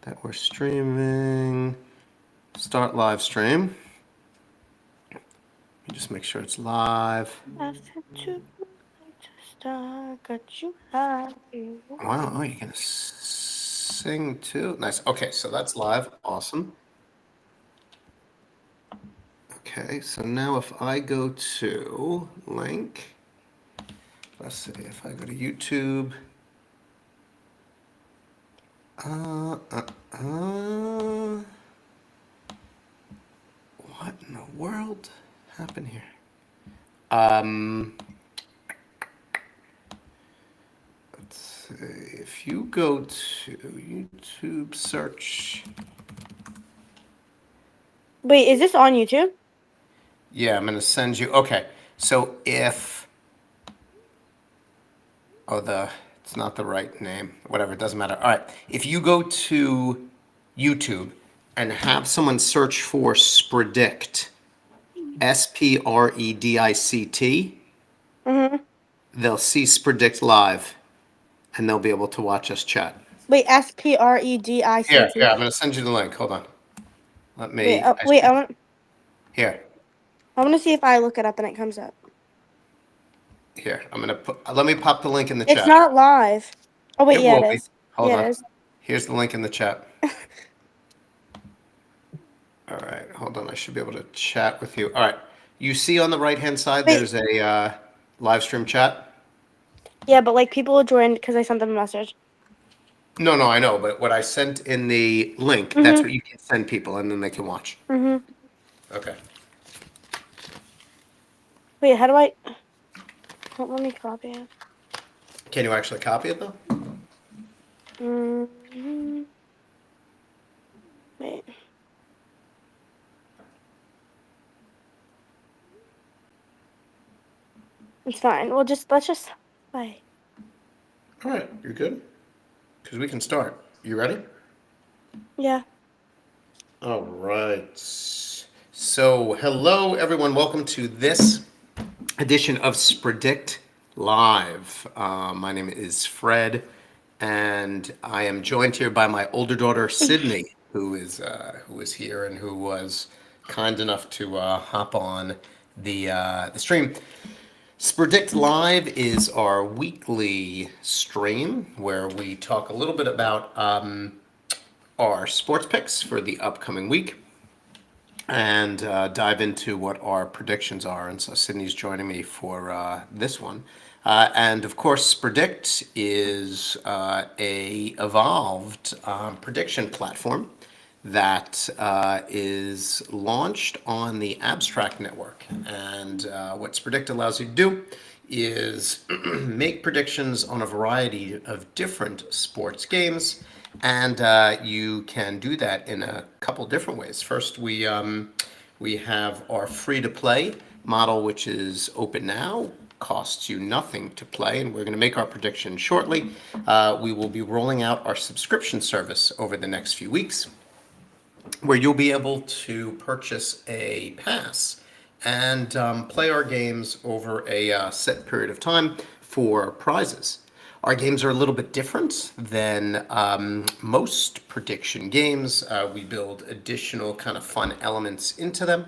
that we're streaming. Start live stream. Let me just make sure it's live. Got you high. Wow, oh, you're gonna sing too? Nice. Okay, so that's live. Awesome. Okay, so now if I go to link, let's see, if I go to YouTube. What in the world happened here? Let's see, if you go to YouTube search. Wait, is this on YouTube? Yeah, I'm gonna send you. Okay, so if it's not the right name. Whatever, it doesn't matter. All right, if you go to YouTube and have someone search for Spredict, Spredict, they'll see Spredict live, and they'll be able to watch us chat. Wait, Spredict. Here, I'm gonna send you the link. Hold on. Let Wait, me. wait, I want Here, to see if I look it up and it comes up. here. I'm gonna put. Let me pop the link in the It's chat. not live. Oh wait, It yeah, will it be. is. Hold Yeah, on. it is. Here's the link in the chat. All right, hold on. I should be able to chat with you. All right. You see on the right-hand side, Wait. there's a live stream chat? Yeah, but like people will join because I sent them a message. No, I know, but what I sent in the link, that's what you can send people, and then they can watch. Okay. Wait, how do I? Don't let me copy it. Can you actually copy it, though? Wait. It's fine. Let's just play. All right, you're good? Because we can start. You ready? Yeah. All right. So, hello, everyone. Welcome to this edition of Spredict Live. My name is Fred, and I am joined here by my older daughter, Sydney, who is here and who was kind enough to hop on the stream. Spredict Live is our weekly stream where we talk a little bit about our sports picks for the upcoming week and dive into what our predictions are. And so Sydney's joining me for this one. And of course, Spredict is a evolved prediction platform that is launched on the Abstract Network. And what Spredict allows you to do is make predictions on a variety of different sports games. And you can do that in a couple different ways. First, we have our free-to-play model, which is open now, costs you nothing to play, and we're going to make our prediction shortly. We will be rolling out our subscription service over the next few weeks, where you'll be able to purchase a pass and play our games over a set period of time for prizes. Our games are a little bit different than most prediction games. We build additional kind of fun elements into them.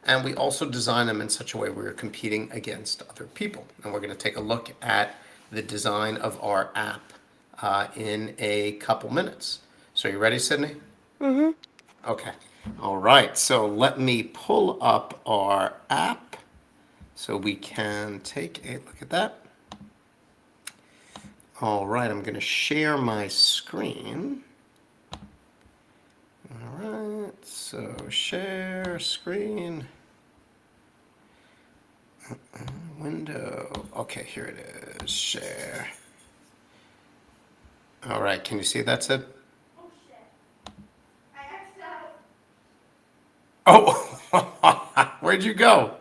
And we also design them in such a way where we're competing against other people. And we're going to take a look at the design of our app in a couple minutes. So you ready, Sydney? Okay. All right. So let me pull up our app so we can take a look at that. All right. I'm going to share my screen. All right. So share screen. Window. Okay. Here it is. Share. All right. Can you see that's it? Oh, where'd you go?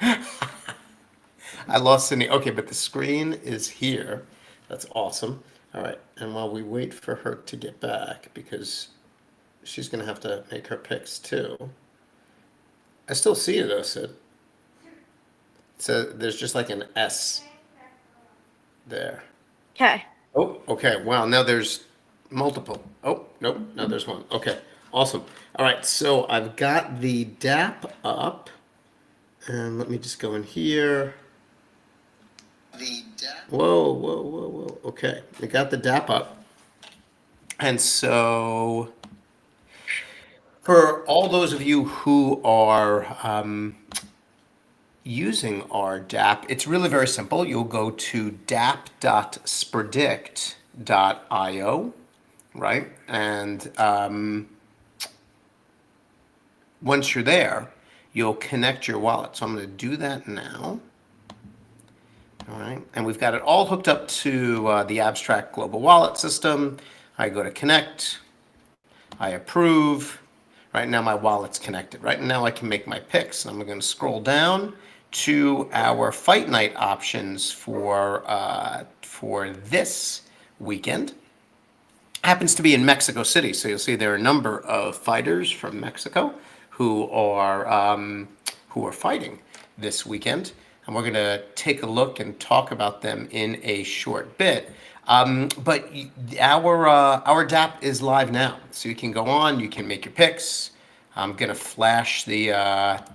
I lost Sydney. Okay, but the screen is here. That's awesome. All right, and while we wait for her to get back, because she's going to have to make her picks too. I still see you though, Sid. So there's just like an S there. Okay. Oh, okay. Wow, now there's multiple. Oh, Nope. No, there's one. Okay. Awesome. All right. So I've got the DAP up, and let me just go in here. Whoa, whoa, whoa, whoa. Okay. I got the DAP up. And so for all those of you who are using our DAP, it's really very simple. You'll go to dap.spredict.io, right? And once you're there, you'll connect your wallet. So I'm going to do that now. All right, and we've got it all hooked up to the Abstract Global Wallet system. I go to connect, I approve. Right now my wallet's connected. Right now I can make my picks. I'm going to scroll down to our fight night options for this weekend. Happens to be in Mexico City, so you'll see there are a number of fighters from Mexico who are fighting this weekend, and we're going to take a look and talk about them in a short bit. But our DAP is live now, so you can go on, you can make your picks. I'm going to flash the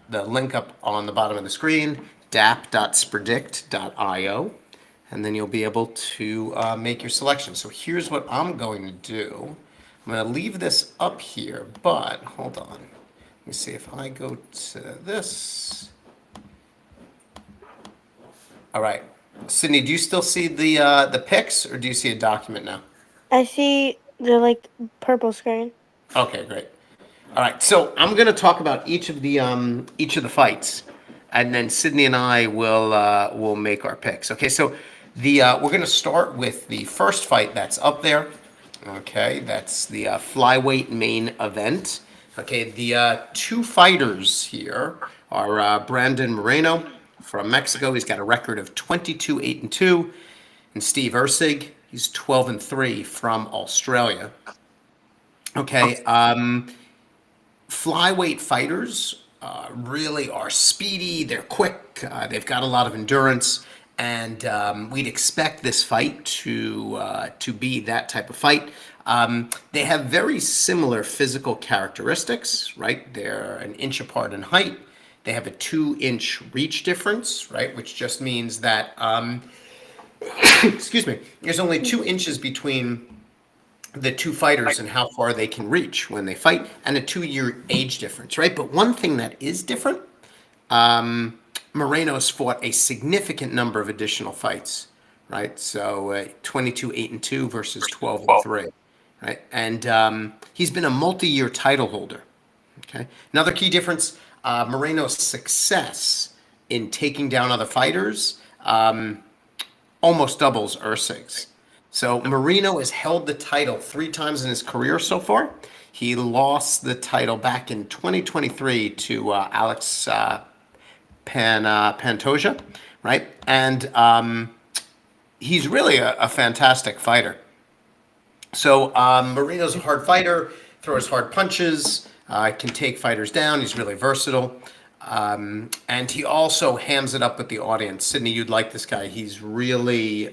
link up on the bottom of the screen, dap.spredict.io, and then you'll be able to make your selection. So here's what I'm going to do. I'm going to leave this up here, but hold on. Let me see if I go to this. All right. Sydney, do you still see the picks, or do you see a document now? I see the like purple screen. Okay, great. All right, so I'm going to talk about each of the fights, and then Sydney and I will make our picks. Okay, so we're going to start with the first fight that's up there. Okay, that's the flyweight main event. Okay, the two fighters here are Brandon Moreno from Mexico. He's got a record of 22-8-2, and Steve Ursig. He's 12-3 from Australia. Okay, flyweight fighters really are speedy. They're quick. They've got a lot of endurance, and we'd expect this fight to be that type of fight. They have very similar physical characteristics, right? They're an inch apart in height. They have a 2-inch reach difference, right? Which just means that, excuse me, there's only 2 inches between the two fighters and how far they can reach when they fight, and a 2-year age difference, right? But one thing that is different, Moreno's fought a significant number of additional fights, right? So 22-8-2 versus 12-3, right? And he's been a multi-year title holder. Okay. Another key difference: Moreno's success in taking down other fighters almost doubles Ursig's. So Moreno has held the title 3 times in his career so far. He lost the title back in 2023 to Alex Pantoja, right? And he's really a fantastic fighter. So Moreno's a hard fighter, throws hard punches, can take fighters down. He's really versatile. And he also hams it up with the audience. Sydney, you'd like this guy. He's really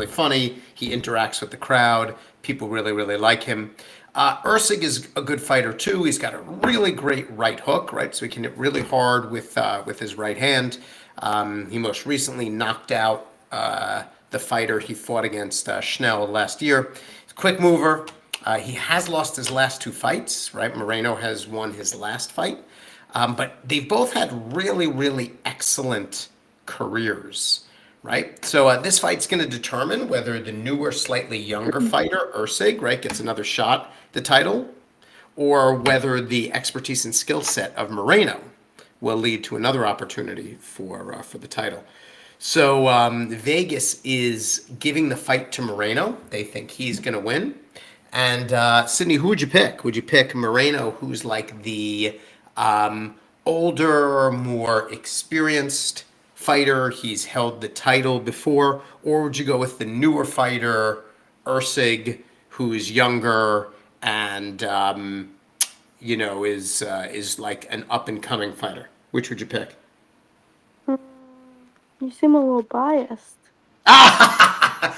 funny. He interacts with the crowd. People really, really like him. Ursig is a good fighter too. He's got a really great right hook, right? So he can hit really hard with his right hand. He most recently knocked out the fighter he fought against Schnell last year. He's a quick mover. He has lost his last 2 fights, right? Moreno has won his last fight. But they've both had really, really excellent careers, right? So this fight's going to determine whether the newer, slightly younger fighter, Ursig, right, gets another shot at the title, or whether the expertise and skill set of Moreno will lead to another opportunity for the title. So Vegas is giving the fight to Moreno. They think he's going to win. And Sydney, who would you pick? Would you pick Moreno, who's like the older, more experienced fighter? He's held the title before. Or would you go with the newer fighter, Ursig, who is younger and is like an up and coming fighter? Which would you pick? You seem a little biased.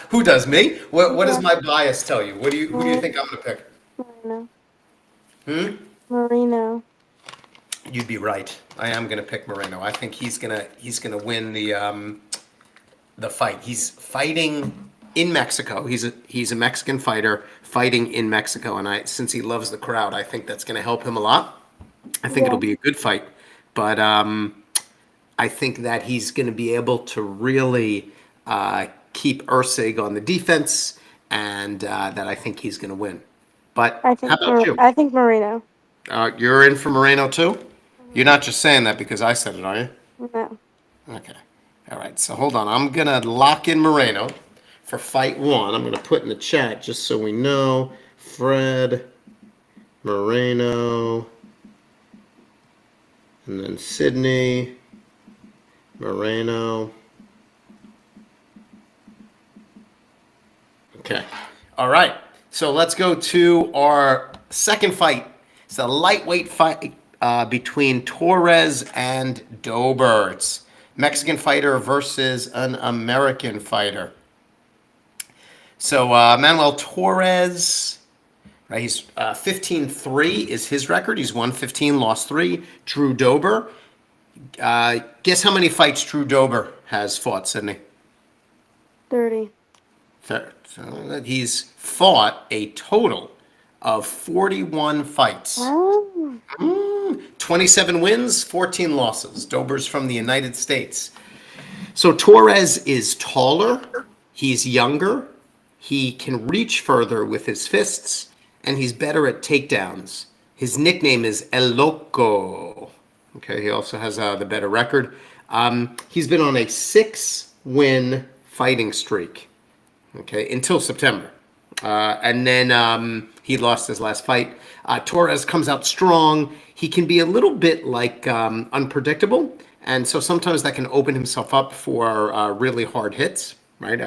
Who does, me? What does my bias tell you? Who do you think I'm going to pick? No. Hmm? Marino. You'd be right. I am going to pick Moreno. I think he's gonna win the fight. He's fighting in Mexico. He's a Mexican fighter fighting in Mexico, and since he loves the crowd, I think that's going to help him a lot. I think it'll Yeah. be a good fight, but I think that he's going to be able to really keep Ursig on the defense, and that I think he's going to win. But how about you? I think Marino. You're in for Moreno too? You're Mhm. not just saying that because I said it, are you? No. Okay. All right. So hold on. I'm going to lock in Moreno for fight one. I'm going to put in the chat just so we know. Fred, Moreno, and then Sydney, Moreno. Okay. All right. So let's go to our second fight. It's a lightweight fight between Torres and Dober. It's Mexican fighter versus an American fighter. So Manuel Torres, right? He's 15-3 is his record. He's won 15, lost 3. Drew Dober. Guess how many fights Drew Dober has fought, Sydney? 30. So he's fought a total of 41 fights. Oh. 27 wins, 14 losses. Dober's from the United States. So Torres is taller, he's younger, he can reach further with his fists, and he's better at takedowns. His nickname is El Loco. Okay, he also has the better record. He's been on a 6-win fighting streak. Okay, until September. And then he lost his last fight. Torres comes out strong. He can be a little bit like unpredictable, and so sometimes that can open himself up for really hard hits, right?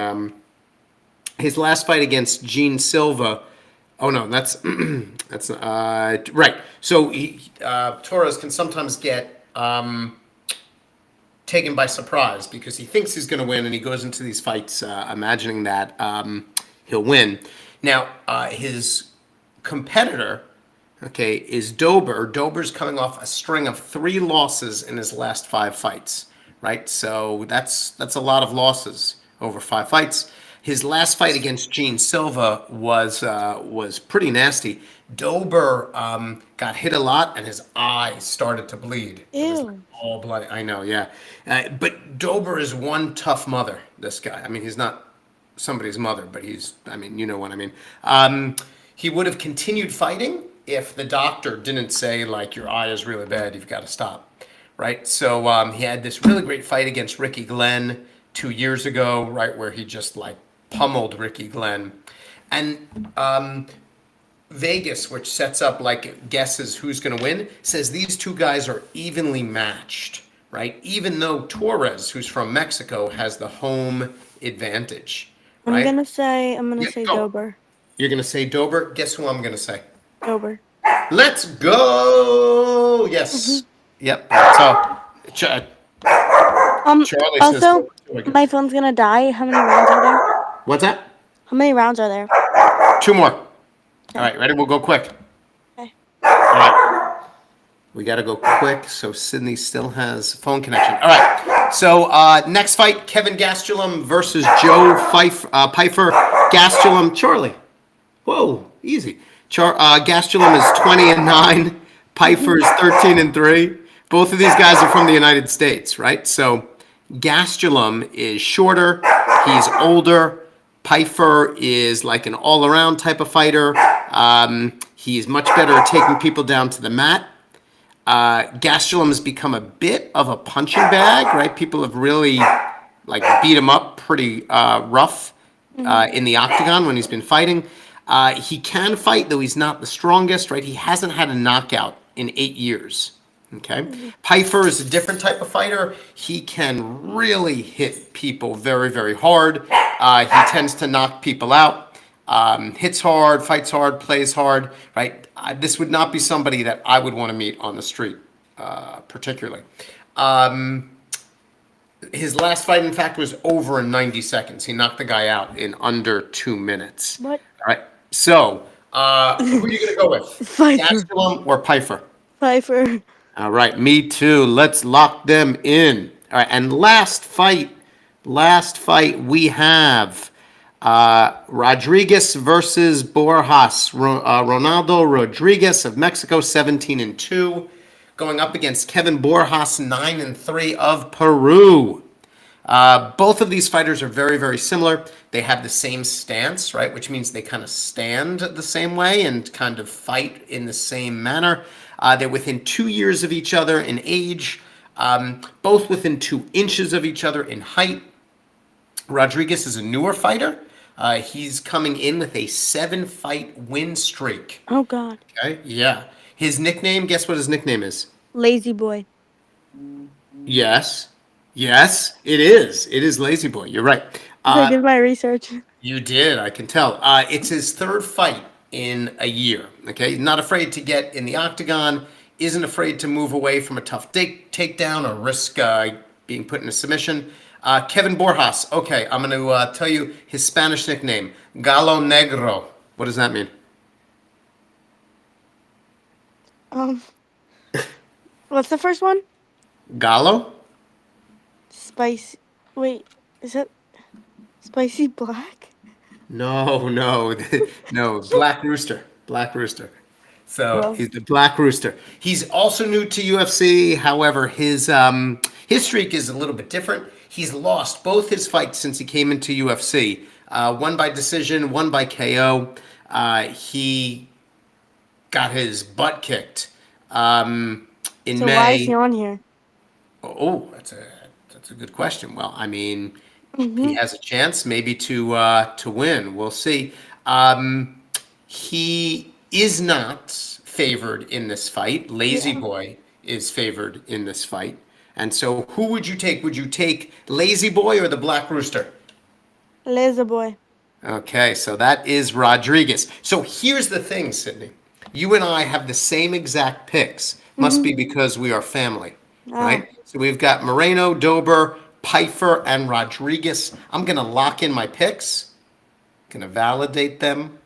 His last fight against Gene Silva. Oh no, that's that's right. So Torres can sometimes get taken by surprise because he thinks he's going to win, and he goes into these fights imagining that he'll win. Now, his competitor, okay, is Dober. Dober's coming off a string of 3 losses in his last 5 fights, right? So that's a lot of losses over 5 fights. His last fight against Gene Silva was pretty nasty. Dober got hit a lot, and his eye started to bleed. It was like Ew. all bloody. I know, yeah. But Dober is one tough mother. This guy. I mean, he's not somebody's mother, but he's. I mean, you know what I mean. He would have continued fighting if the doctor didn't say like your eye is really bad. You've got to stop, right? So he had this really great fight against Ricky Glenn 2 years ago, right, where he just like pummeled Ricky Glenn, and Vegas, which sets up like guesses who's going to win, says these two guys are evenly matched, right? Even though Torres, who's from Mexico, has the home advantage, right? I'm gonna Yeah, say go. Dober. You're going to say Dober. Guess who I'm going to say? Dober. Let's go. Yes. Yep. So Charlie says Also, Dober too, I guess. my phone's gonna die. How many rounds are there? What's that? How many rounds are there? 2 more. All right, ready? We'll go quick. Okay. All right. We got to go quick, so Sydney still has phone connection. All right. So next fight, Kevin Gastelum versus Joe Pfeiffer. Gastelum, Charlie. Whoa, easy. Gastelum is 20-9. Pfeiffer is 13-3. Both of these guys are from the United States, right? So Gastelum is shorter. He's older. Pfeiffer is like an all-around type of fighter. He's much better at taking people down to the mat. Gastelum has become a bit of a punching bag, right? People have really like beat him up pretty rough in the octagon when he's been fighting. He can fight, though he's not the strongest, right? He hasn't had a knockout in 8 years. Okay. Pfeiffer is a different type of fighter. He can really hit people very, very hard. He tends to knock people out. Hits hard, fights hard, plays hard, right? This would not be somebody that I would want to meet on the street, particularly. His last fight, in fact, was over in 90 seconds. He knocked the guy out in under 2 minutes. What? All right. So Who are you going to go with? Pfeiffer. Gastelum or Pfeiffer? Pfeiffer. All right, me too. Let's lock them in. All right, and last fight we have Rodriguez versus Borjas. Ronaldo Rodriguez of Mexico, 17-2, going up against Kevin Borjas, 9-3 of Peru. Both of these fighters are very, very similar. They have the same stance, right? Which means they kind of stand the same way and kind of fight in the same manner. They're within 2 years of each other in age, both within 2 inches of each other in height. Rodriguez is a newer fighter. He's coming in with a 7-fight win streak. Oh, God. Okay, yeah. His nickname, guess what his nickname is? Lazy boy. Yes. Yes, it is. It is Lazy Boy. You're right. I did my research. You did, I can tell. It's his 3rd fight in a year. Okay, not afraid to get in the octagon, isn't afraid to move away from a tough takedown or risk being put in a submission. Kevin Borjas. Okay, I'm going to tell you his Spanish nickname, Galo Negro. What does that mean? What's the first one? Galo? Spicy. Wait, is that spicy black? No, no, Black Rooster. Black Rooster. So Well. he's the Black Rooster. He's also new to UFC. However, his streak is a little bit different. He's lost both his fights since he came into UFC. One by decision, one by KO. He got his butt kicked in So May. why is he on here? Oh, that's a good question. Well, I mean, he has a chance maybe to win. We'll see. He is not favored in this fight. Lazy Boy is favored in this fight. And so who would you take? Would you take Lazy Boy or the Black Rooster? Lazy boy. Okay, so that is Rodriguez. So here's the thing, Sydney. You and I have the same exact picks. Must be because we are family, right? So we've got Moreno, Dober, Pfeiffer, and Rodriguez. I'm going to lock in my picks. Going to validate them.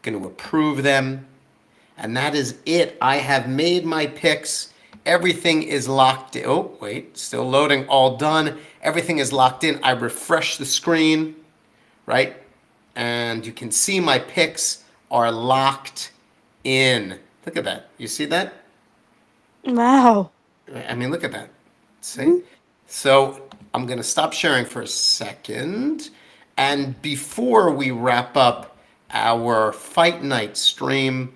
Going to approve them. And that is it. I have made my picks. Everything is locked in. Oh, wait, still loading. All done. Everything is locked in. I refresh the screen, right? And you can see my picks are locked in. Look at that. You see that? Wow. I mean, look at that. See? So I'm going to stop sharing for a second. And before we wrap up our fight night stream,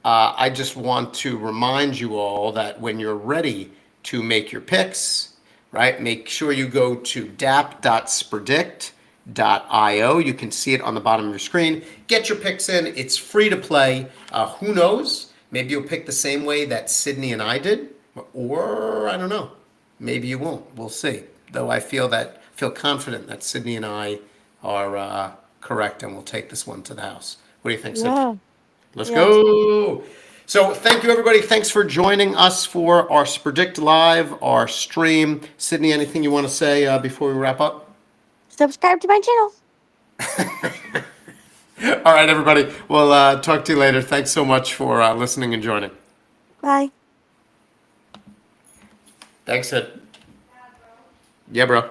I just want to remind you all that when you're ready to make your picks, right, make sure you go to dap.spredict.io. You can see it on the bottom of your screen. Get your picks in. It's free to play. Who knows? Maybe you'll pick the same way that Sydney and I did, or I don't know. Maybe you won't. We'll see. Though I feel confident that Sydney and I are correct, and we'll take this one to the house. What do you think, Sydney? Yeah. Let's go. So thank you, everybody. Thanks for joining us for our Spredict Live, our stream. Sydney, anything you want to say before we wrap up? Subscribe to my channel. All right, everybody. We'll talk to you later. Thanks so much for listening and joining. Bye. Thanks, Sid. Yeah, bro.